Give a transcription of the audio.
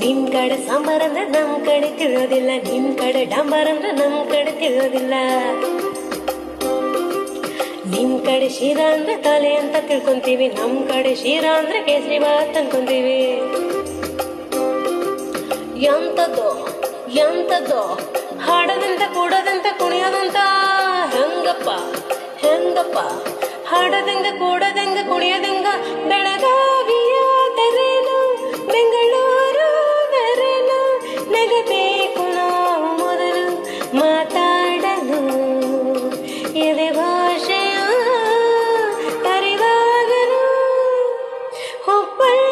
ನಿಮ್ ಕಡೆ ಸಾಂಬಾರ್ ಅಂದ್ರೆ ನಮ್ ಕಡೆ ತಿಳಿಯೋದಿಲ್ಲ, ನಿಮ್ ಕಡೆ ಡಾಂಬಾರ್ ಅಂದ್ರೆ ನಮ್ ಕಡೆ ತಿಳಿಯೋದಿಲ್ಲ. ನಿಮ್ ಕಡೆ ಶೀರಾ ಅಂದ್ರೆ ತಲೆ ಅಂತ ತಿಳ್ಕೊಂತೀವಿ, ನಮ್ ಕಡೆ ಶೀರಾ ಅಂದ್ರೆ ಕೇಸರಿ ಬಾತ್ ಅನ್ಕೊಂತೀವಿ. ಎಂತದ್ದು ಎಂತದ್ದು ಹಾಡದಂತ ಕೂಡದಂತ ಕುಣಿಯೋದಂತ ಹೆಂಗಪ್ಪ ಹೆಂಗಪ್ಪ, ಹಾಡದಂಗ ಕೂಡದಂಗ ಕುಣಿಯೋದಂಗ ಬೆಳಗಾವಿಯಾದರೇನು ಬೆಂಗಳೂರು ಬೇರೇನು, ನಗಬೇಕು ನಾವು ಮೊದಲು ಮಾತಾಡಲು ಎದೆ ಭಾಷೆಯ ಅರಿವಾಗಲು. ಹುಬ್ಬಳ್ಳಿ